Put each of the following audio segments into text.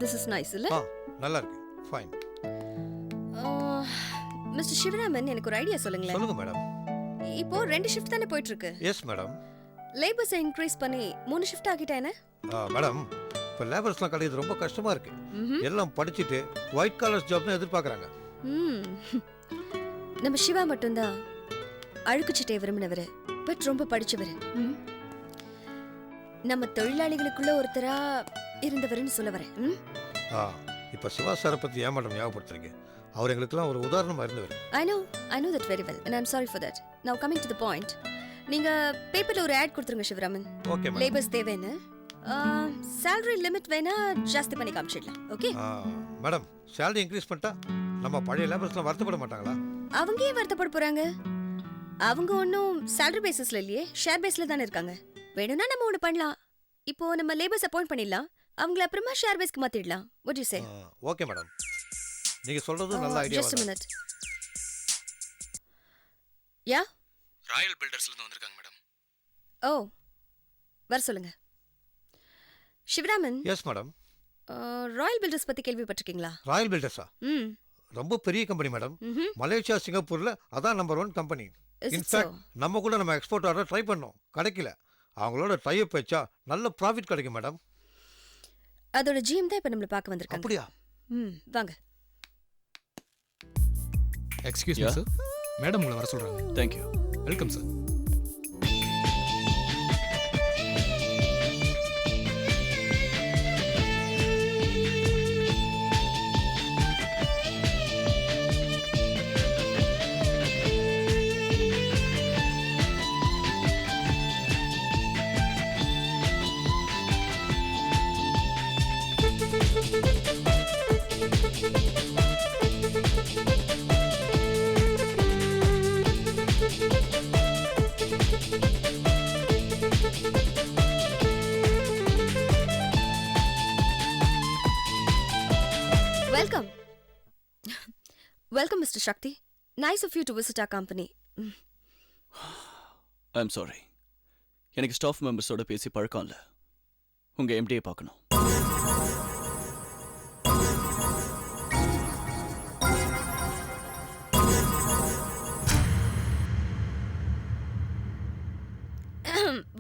This is nice, இல்ல? நல்லா இருக்கு. ஃபைன். மிஸ்டர் சிவராமன், எனக்கு ஒரு ஐடியா சொல்லுங்களேன். சொல்லுங்க மேடம். இப்போ 2 ஷிஃப்ட் தானே போயிட்டு இருக்கு. Yes madam. லேபர்ஸை இன்க்ரீஸ் பண்ணி 3 ஷிஃப்ட் ஆக்கிட்டா என்ன? மேடம், இப்போ லேபர்ஸ்லாம் கிடையாது ரொம்ப கஷ்டமா இருக்கு. எல்லாம் படிச்சுட்டு ஒயிட் காலர் ஜாப்னு எதிர்பார்க்கறாங்க. நம்ம சிவா மட்டும்தான் அழுக்குச்சிட்டே விரும்பினவர், பட் ரொம்ப படிச்சவர். நம்ம தொழிலாளிகளுக்குள்ள ஒருத்தரா இருந்தவர்னு சொல்ல வரேன். இப்போ சிவா சாரை பத்தி ஏன் மேடம் ஞாபகப்படுத்துறீங்க? அவர் எங்களுக்குலாம் ஒரு உதாரணமா இருந்தவர். I know that very well and I'm sorry for that. Now coming to the point. நீங்க பேப்பர்ல ஒரு ஆட் கொடுத்துருங்க சிவராமன். Okay madam. லேபர்ஸ் தேவைன்னு salary லிமிட் வேணா ஜாஸ்தி பண்ணி காமிச்சிடலாம். ஓகே மேடம், salary இன்க்ரீஸ் பண்ணிட்டா நம்ம பழைய லேபர்ஸ்லாம் வருத்தப்பட மாட்டாங்களா? அவங்க ஏன் வருத்தப்பட போறாங்க? அவங்க ஒன்றும் salary பேசிஸ்ல இல்லையே, ஷேர் பேஸ்ல தானே இருக்காங்க. வேணும்னா நம்ம ஒன்று பண்ணலாம். இப்போ நம்ம லேபர்ஸ் அப்பாயிண்ட் பண்ணிடலாம், அவங்கள அப்புறமா ஷேர் பேஸ்க்கு மாத்திடலாம். What do you say? Okay madam, நீங்க சொல்றது நல்ல idea. Just a minute. Yeah Royal பில்டர்ஸ்ல இருந்து வந்திருக்காங்க மேடம். ஓ, வர சொல்லுங்க. Sivaraman. Yes madam. Royal Builders பத்தி கேள்விப்பட்டிருக்கீங்களா? ராயல் பில்டர்ஸா? ரொம்ப பெரிய கம்பெனி மேடம். மலேசியா, சிங்கப்பூர்ல அதான் நம்பர் 1 கம்பெனி. இன்ஃபேக்ட் நம்ம கூட நம்ம எக்ஸ்போர்ட் ஆர்டர் ட்ரை பண்ணோம், கிடைக்கல. அவங்களோட டைப் வச்சா நல்ல ப்ராஃபிட் கிடைக்கும் மேடம். அதோட ஜிஎம் தான் இப்ப நம்மள பார்க்க வந்திருக்காங்க. அப்படியா? வாங்க. எக்ஸ்கியூஸ் மீ சார், மேடம் உங்களை வர சொல்றாங்க. Thank you. Welcome sir. Welcome, Mr. Shakti. Nice of you to visit our company. I'm sorry. எனக்கு ஸ்டாஃப் மெம்பர்ஸோட பேசி பழக்கம் இல்லை. உங்க எம்டியை பார்க்கணும்.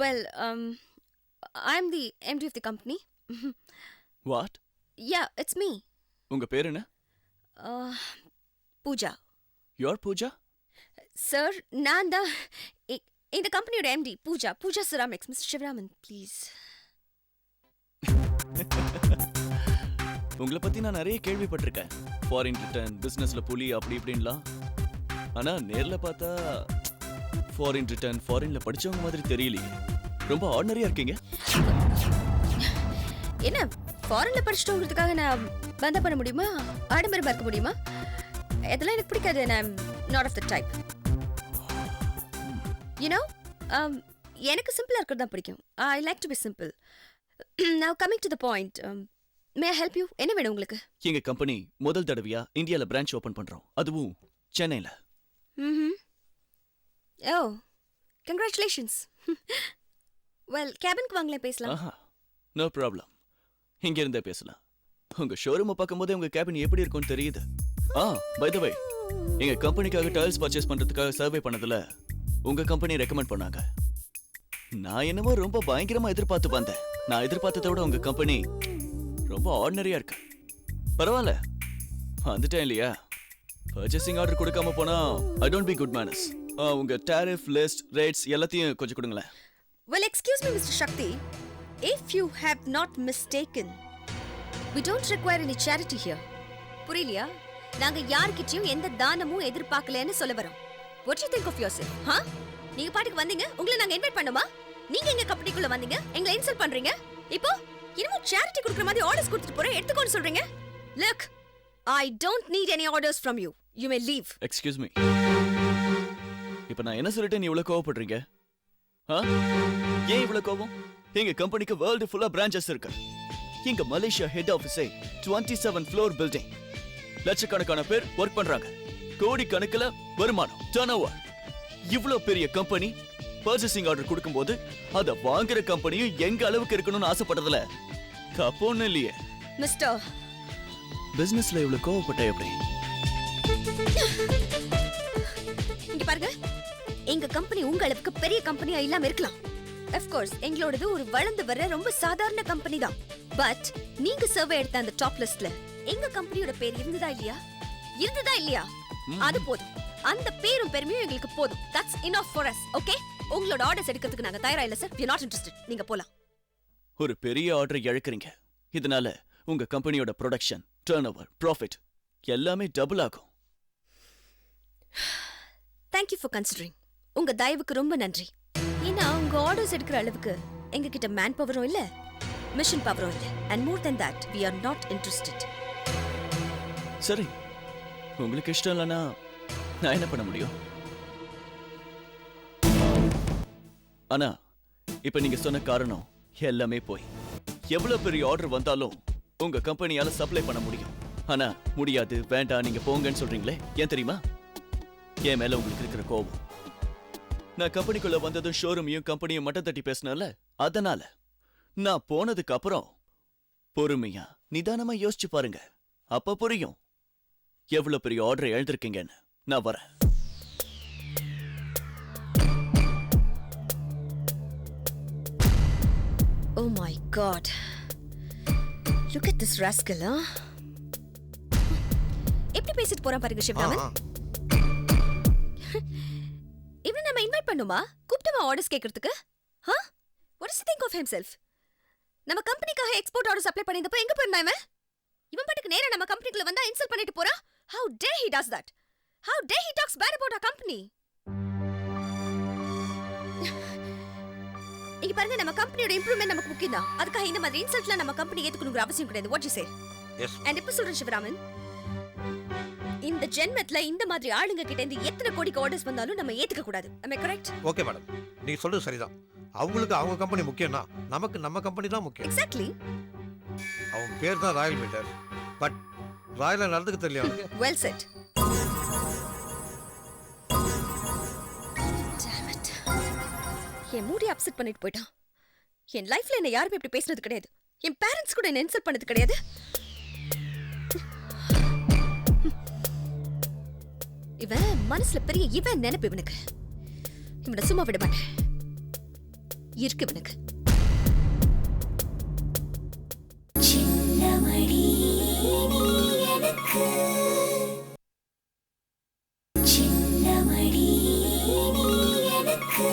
Well, I'm the MD of the company. What? Yeah, it's me. உங்க பேர் என்ன? பூஜா. You're Pooja? சார், நான் தான் இந்த கம்பெனியோட MD. Pooja Ceramics. Mister Sivaraman, please. உங்களை பத்தி நான் நிறைய கேள்விப்பட்டிருக்கேன். ஃபாரின் ரிட்டர்ன், பிசினஸ்ல புலி அப்படி இப்படின்லாம். ஆனா நேர்ல பார்த்தா ஃபாரின் ரிட்டர்ன், ஃபாரின்ல படிச்சவங்க மாதிரி தெரியலையே. ரொம்ப ஆர்டினரியா இருக்கீங்க. என்ன ஃபாரின்ல படிச்சிட்டவங்களுக்காக நான் பந்தா பண்ண முடியுமா? ஆடம்பரமா இருக்க முடியுமா? இதெல்லாம் எனக்கு பிடிக்காது. I'm not of the type. You know, எனக்கு சிம்பிளா இருக்கிறது தான் பிடிக்கும். I like to be simple. Now coming to the point. May I help you? என்ன வேணும் உங்களுக்கு? எங்க கம்பெனி முதல் தடவையா இந்தியால பிரான்ச் ஓபன் பண்றோம். அதுவும் சென்னையில. Oh, congratulations. Well, கேபினுக்கு வாங்களே பேசலாம். No problem. இங்க இருந்தே பேசலாம். உங்க ஷோரூமை பார்க்கும்போது உங்க கேபின் எப்படி இருக்கும்னு தெரியுது. பை த வே, எங்க கம்பெனிக்காக டைல்ஸ் பர்ச்சேஸ் பண்றதுக்காக சர்வே பண்ணதுல உங்க கம்பெனி ரெக்கமெண்ட் பண்ணாங்க. நான் என்னமோ ரொம்ப பயங்கரமா எதிர்பார்த்து வந்தேன். நான் எதிர்பார்த்ததை விட உங்க கம்பெனி ரொம்ப ஆர்டினரியா இருக்கு. பரவாயில்ல, வந்துட்டேன் இல்லையா? பர்ச்சேசிங் ஆர்டர் கொடுக்காம போனா I don't be good manners. உங்க டாரிஃப் லிஸ்ட், ரேட்ஸ் எல்லாத்தையும் கொஞ்சம் கொடுங்களேன். Well, excuse me, Mr. Shakti. If you have not mistaken, we don't require any charity here. புரியலையா? நாங்க யார்கிட்டயும் எந்த தானமும் எதிர்பார்க்கலன்னு சொல்ல வரோம். What do you think of yourself? நீங்க பாட்டுக்கு வந்தீங்க, உங்களை நாங்க இன்வைட் பண்ணோமா? நீங்க எங்க கம்பெனிக்குள்ள வந்தீங்க, எங்களை இன்சல்ட் பண்றீங்க. இப்போ இன்னும் charity கொடுக்குற மாதிரி ஆர்டர்ஸ் கொடுத்துட்டு போறேன், எடுத்துக்கோன்னு சொல்றீங்க. Look, I don't need any orders from you. You may leave. Excuse me. இப்போ நான் என்ன சொல்லிட்டு நீ இவ்வளவு கோவப்படுறீங்க? ஏன் இவ்வளவு கோவம்? எங்க கம்பெனிக்கு வேர்ல்டு ஃபுல்லா பிரான்ச்சஸ் இருக்கு. எங்க மலேசியா ஹெட் ஆபீஸே 27 ஃப்ளோர் பில்டிங். லட்சக்கணக்கான பேர் ஒர்க் பண்றாங்க. கோடி கணக்குல வருமானம், டர்ன்ஓவர். இவ்ளோ பெரிய கம்பெனி பர்ச்சேசிங் ஆர்டர் கொடுக்கும்போது அத வாங்குற கம்பெனியும் எங்க அளவுக்கு இருக்கணும்னு ஆசைப்பட்டதுல தப்பு ஒண்ணும் இல்லையே. மிஸ்டர், பிசினஸ்ல இவ்வளவு கோவப்பட்ட எப்படி? இங்க பாருங்க, எங்க கம்பெனி உங்க அளவுக்கு பெரிய கம்பெனியா இல்லாம இருக்கலாம். of course எங்களோடது ஒரு வளர்ந்து வர ரொம்ப சாதாரண கம்பெனி தான். பட் நீங்க சர்வே எடுத்த அந்த டாப் லிஸ்ட்ல எங்க கம்பெனியோட பேர் இருந்ததா இல்லையா? அது போதும். அந்த பேரும் பெருமையும் எங்களுக்கு போதும். that's enough for us. okay? உங்களோட ஆர்டர்ஸ் எடுக்கிறதுக்கு நாங்க தயாரா இல்ல sir. we are not interested. நீங்க போலாம். ஒரு பெரிய ஆர்டர் இழக்கிறீங்க. இதனால உங்க கம்பெனியோட ப்ரொடக்ஷன், டர்ன்ஓவர், ப்ராஃபிட் எல்லாமே டபுள் ஆகும். thank you for considering. உங்க தயவுக்கு ரொம்ப நன்றி. ஏன்னா உங்க ஆர்டர்ஸ் எடுக்கிற அளவுக்கு எங்க கிட்ட மேன் பவரும் இல்ல, மிஷன் பவரும் இல்ல. and more than that we are not interested. சரி, உங்களுக்கு இஷ்டம் இல்லைன்னா நான் என்ன பண்ண முடியும்? ஆனா இப்ப நீங்க சொன்ன காரணம் எல்லாமே போய் எவ்வளவு பெரிய ஆர்டர் வந்தாலும் உங்க கம்பெனியால சப்ளை பண்ண முடியும். ஆனா முடியாது, வேண்டாம், நீங்க போங்கன்னு சொல்றீங்களே, ஏன் தெரியுமா? என் மேல உங்களுக்கு இருக்கிற கோபம். நான் கம்பெனிக்குள்ள வந்ததும் ஷோரூமையும் கம்பெனியும் மட்டம் தட்டி பேசினல, அதனால நான் போனதுக்கு அப்புறம் பொறுமையா நிதானமா யோசிச்சு பாருங்க. அப்ப புரியும் எவ்வளவு பெரிய ஆர்டர் எழுந்திருக்கீங்கன்னு. நான் வரேன். oh my god, look at this rascal. எப்படி பேசிட்டு போறான் பாருங்க சிவராமன். இவனை நம்ம இன்வைட் பண்ணுமா? கூப்பிட்டுமா ஆர்டர்ஸ் கேட்கறதுக்கு? what does he think of himself? நம்ம கம்பெனிக்காக எக்ஸ்போர்ட் ஆர்டர் சப்ளை பண்ணிருந்தப்ப எங்க போயிருந்தான் இவன்? இவன் பாட்டுக்கு நேரா நம்ம கம்பெனிக்குள்ள வந்தா இன்சல்ட் பண்ணிட்டு போறான். how dare he does that? how dare he talks bad about our company? இங்க பாருங்க, நம்ம கம்பெனியோட இம்ப்ரூவ்மென்ட் நமக்கு முக்கியம் தான். அதுக்காக இந்த மாதிரி இன்சல்ட்லாம் நம்ம கம்பெனி ஏத்துக்கணுங்கிற அவசியம் கிடையாது. what you say? Yes. and இப்ப சொல்றேன் சிவராமன், இந்த ஜென்மத்துல இந்த மாதிரி ஆளுங்க கிட்ட இருந்து எத்தனை கோடிக்கு ஆர்டர்ஸ் வந்தாலும் நம்ம ஏத்துக்க கூடாது. am I correct? Okay madam, நீங்க சொல்றது சரிதான். அவங்களுக்கு அவங்க கம்பெனி முக்கியம்னா நமக்கு நம்ம கம்பெனி தான் முக்கியம். exactly. அவன் பேர் தான் ராயல் மீட்டர், பட் ராயலா நடந்துக்க தெரியல அவனுக்கு. well said. damn it, என் மூடி அப்செட் பண்ணிட்டு போயிட்டான். என் லைஃப்ல என்ன யாருமே இப்படி பேசுனது கிடையாது. என் பேரண்ட்ஸ் கூட என்ன இன்சல்ட் பண்ணது கிடையாது. இவன் மனசுல பெரிய இவன் நினைப்பு இவனுக்கு. இவனை சும்மா விட மாட்டேன். இருக்கு இவனுக்கு. சின்னமடி நீ எனக்கு, சின்னமடி நீ எனக்கு.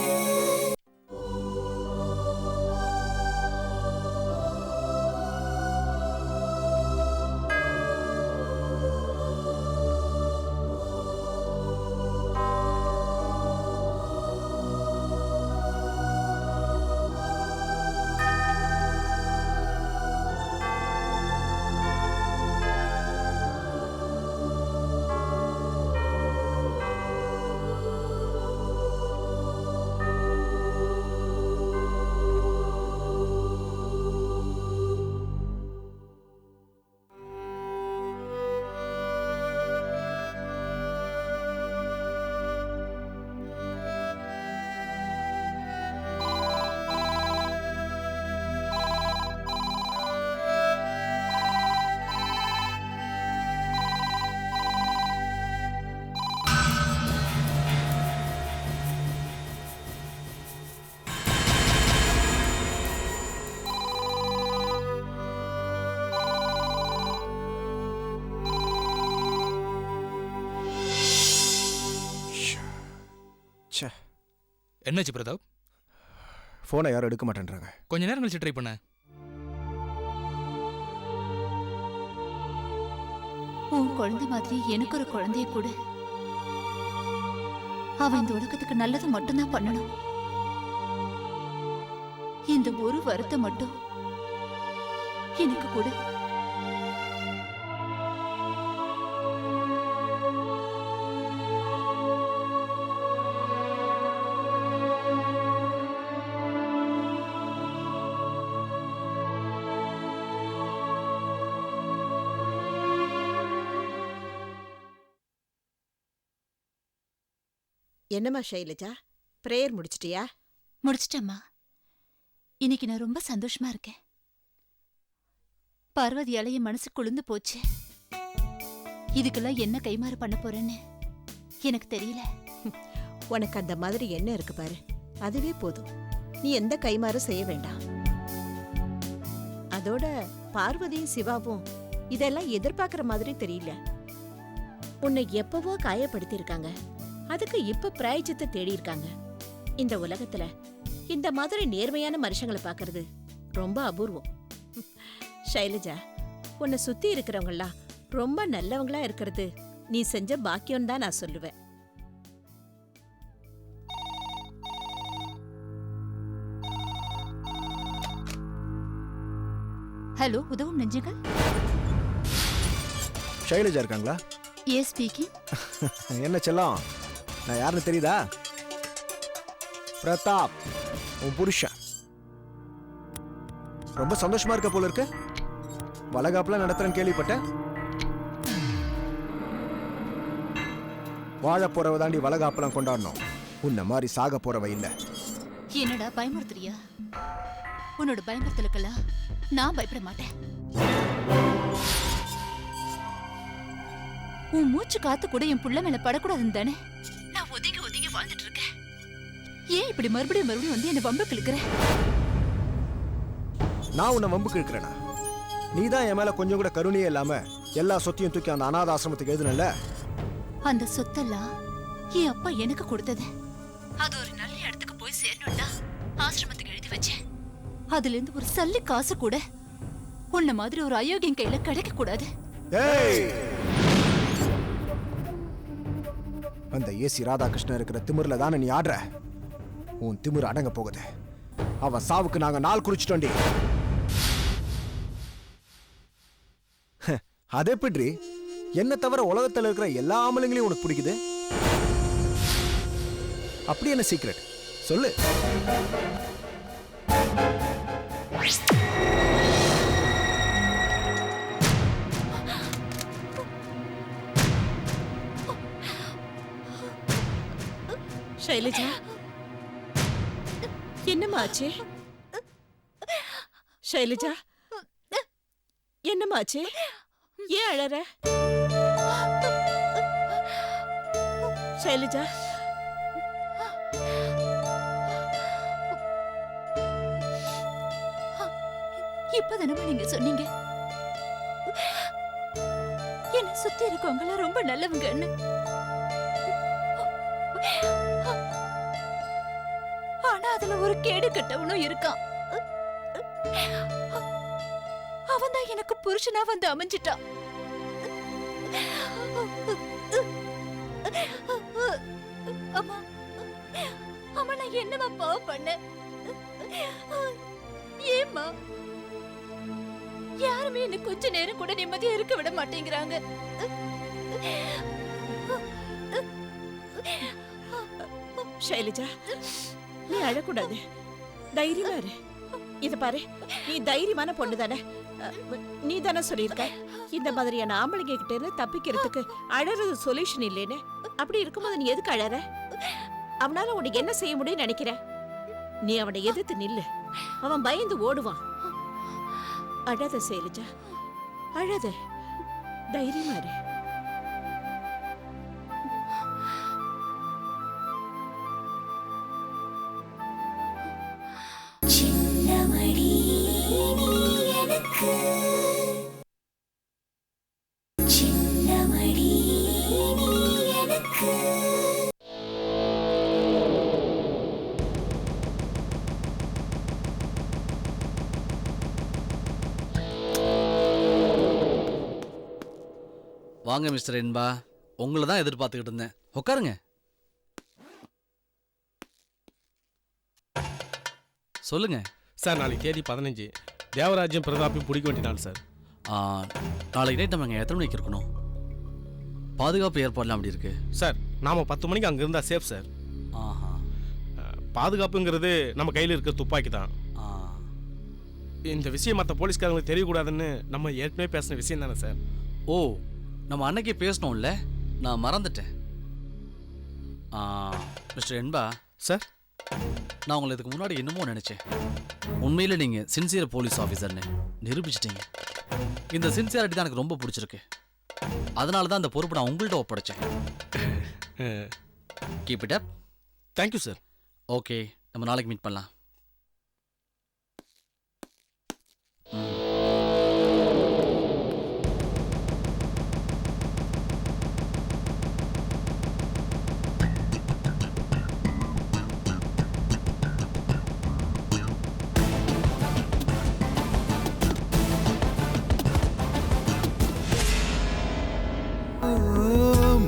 என்னாச்சு பிரதாப்? ஃபோனை யாரும் எடுக்க மாட்டேன்றாங்க. கொஞ்ச நேரம் கழிச்சு ட்ரை பண்ண. உன் குழந்தை மாதிரி எனக்கு ஒரு குழந்தைய கூட. அவன் இந்த உலகத்துக்கு நல்லது மட்டும்தான் பண்ணணும். இந்த ஒரு வருத்தை மட்டும் எனக்கு கூட. என்னம்மா ஷைலஜா, பிரேயர் முடிச்சிட்டியா? முடிச்சிட்டம்மா. இன்னைக்கு நான் ரொம்ப சந்தோஷமா இருக்கேன். பார்வதியால என் மனசு குளிர்ந்து போச்சு. இதுக்கெல்லாம் என்ன கைமாறு பண்ண போறேன்னு எனக்கு தெரியல. உனக்கு அந்த மாதிரி என்ன இருக்கு பாரு, அதுவே போதும். நீ எந்த கைமாறும் செய்ய வேண்டாம். அதோட பார்வதியும் சிவாவும் இதெல்லாம் எதிர்பார்க்கிற மாதிரி தெரியல. உன்னை எப்பவோ காயப்படுத்தியிருக்காங்க, அதுக்கு இப்ப பிராயச்சித்தை தேடி இருக்காங்க. இந்த உலகத்துல இந்த மாதிரி நேர்மையான மனுஷங்களை பார்க்கறது ரொம்ப அபூர்வம். ஷைலஜா, உன்னை சுத்தி இருக்கிறவங்கலாம் ரொம்ப நல்லவங்களா இருக்கிறது நீ செஞ்ச பாக்கியம் தான் நான் சொல்லுவேன். ஹலோ, உதவும் நெஞ்சுகள். ஷைலஜா இருக்காங்களா? Yes speaking. என்ன செல்லம், நான் யாருன்னு தெரியுதா? பிரதாப், உன் புருஷன். ரொம்ப சந்தோஷமா இருக்க போல இருக்கு. வளகாப்புலாம் நடத்துறேன்னு கேள்விப்பட்டேன். வாழ போறவ தாண்டி வளகாப்பெல்லாம் கொண்டாடணும். உன்ன மாதிரி சாக போறவ இல்ல. என்னடா பயமுறுத்துறியா? உன்னோட பயமுறுத்தலுக்கெல்லாம் நான் பயப்பட மாட்டேன். உன் மூச்சு காத்து கூட என் புள்ள மேல படக்கூடாதுன்னு தானே நான் ஒதுங்கி ஒதுங்கி வாழ்ந்துட்டு இருக்கேன். ஏன் இப்படி மறுபடியும் மறுபடியும் வந்து என்ன வம்புக்கு இழுக்கிற? நான் உன்னை வம்புக்கு இழுக்கிறேனா? நீ தான் என் மேல கொஞ்சம் கூட கருணையே இல்லாம எல்லா சொத்தையும் தூக்கி அந்த அநாத ஆசிரமத்துக்கு எழுதுனல. அந்த சொத்தெல்லாம் என் அப்பா எனக்கு கொடுத்தது. அது ஒரு நல்ல இடத்துக்கு போய் சேரணும்னா ஆசிரமத்துக்கு எழுதி வச்சேன். அதுல இருந்து ஒரு சல்லி காசு கூட உன்ன மாதிரி ஒரு அயோக்கியன் கையில கிடைக்க கூடாது. அந்த ஏசி ராதாகிருஷ்ணன் இருக்கிற திமிர்ல தானே நீ ஆடுற. உன் திமிர் அடங்க போகுது. அவ சாவுக்கு நாங்க நாள் குறிச்சிட்டோண்டி. அதே எப்படி என்ன தவிர உலகத்துல இருக்கிற எல்லா ஆம்பளைங்களையும் உனக்கு பிடிக்குது? அப்படி என்ன சீக்ரெட் சொல்லு. ஷைலஜா, என்னமாச்சு? ஷைலஜா, என்னமாச்சு? ஏன் அழற? ஷைலஜா, இப்பதானே நீங்க சொன்னீங்க என்ன சுத்தி இருக்கவங்க ரொம்ப நல்லவங்கன்னு. ஆனா அதுல ஒரு கேடு கட்டவனும் இருக்கான். அவன் தான் எனக்கு புருஷனா வந்து அமைஞ்சிட்டான். அம்மா, அம்மா, நான் என்னமா பாவம் பண்ணேன்? ஏம்மா யாருமே என்ன கொஞ்ச நேரம் கூட நிம்மதியா இருக்க விட மாட்டேங்கிறாங்க. ஷைலஜா, நீ அழக்கூடாது, தைரியமா இரு. இத பாரு, நீ தைரியமான பொண்ணு தானே. நீ தானே சொல்லியிருக்க இந்த மாதிரியான ஆம்பளைங்க கிட்ட இருந்து தப்பிக்கிறதுக்கு அழறது சொல்யூஷன் இல்லைன்னு. அப்படி இருக்கும்போது நீ எதுக்கு அழற? அவனால உனக்கு என்ன செய்ய முடியும்னு நினைக்கிற? நீ அவனை எதிர்த்து நில்லு, அவன் பயந்து ஓடுவான். அழாத ஷைலஜா, அழாத, தைரியமா இரு. வாங்க மிஸ்டர் என்பா, உங்களை தான் எதிர்பார்த்துக்கிட்டு இருந்தேன். உட்காருங்க. சொல்லுங்க சார். நாளைக்கு தேதி 15, தேவராஜ்யம் பிரதாப்பையும் பிடிக்க வேண்டிய நாள் சார். நாளைக்கு நைட் நம்ம எத்தனை மணிக்கு இருக்கணும்? பாதுகாப்பு ஏற்பாடுலாம் அப்படி இருக்கு சார். நாம 10 மணிக்கு அங்கே இருந்தால் சேஃப் சார். ஆஹா. பாதுகாப்புங்கிறது நம்ம கையில் இருக்க துப்பாக்கி தான். இந்த விஷயம் மற்ற போலீஸ்காரங்களுக்கு தெரியக்கூடாதுன்னு நம்ம ஏற்கனவே பேசின விஷயம் தானே சார். ஓ, நம்ம அன்னைக்கே பேசணும்ல, நான் மறந்துட்டேன். மிஸ்டர் என்பா சார், நான் உங்களை இதுக்கு முன்னாடி என்னமோ நினைச்சேன். உண்மையில நீங்க சின்சியர் போலீஸ் ஆஃபீஸர்னு நிரூபிச்சிட்டீங்க. இந்த சின்சியாரிட்டி தான் எனக்கு ரொம்ப பிடிச்சிருக்கு. அதனால தான் அந்த பொறுப்பு நான் உங்கள்கிட்ட ஒப்படைச்சேன். Keep it up. Thank you sir. Okay, நம்ம நாளைக்கு மீட் பண்ணலாம்.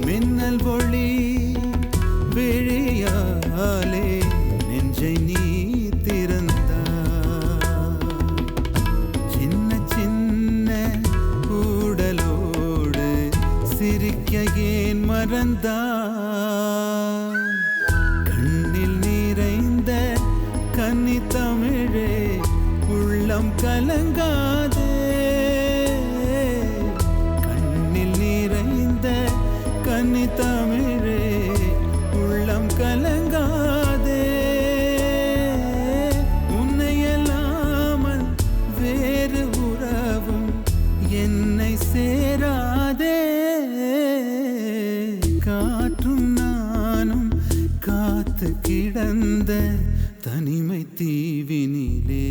மின்னல் ஒளி விழியாலே நெஞ்சை நீ திறந்தாய். சின்ன சின்ன கூடலோடு சிரிக்க ஏன் மறந்தாய்? கண்ணில் நிறைந்த கன்னி தமிழே உள்ளம் கலங்காதே. கண்ணில் நிறைந்த கன்னி தமிழே உள்ளம் கலங்காதே. உன்னையல்லாமல் வேறு உறவும் என்னை சேராதே. காற்றும் நானும் காத்து கிடந்த தனிமை தீவினிலே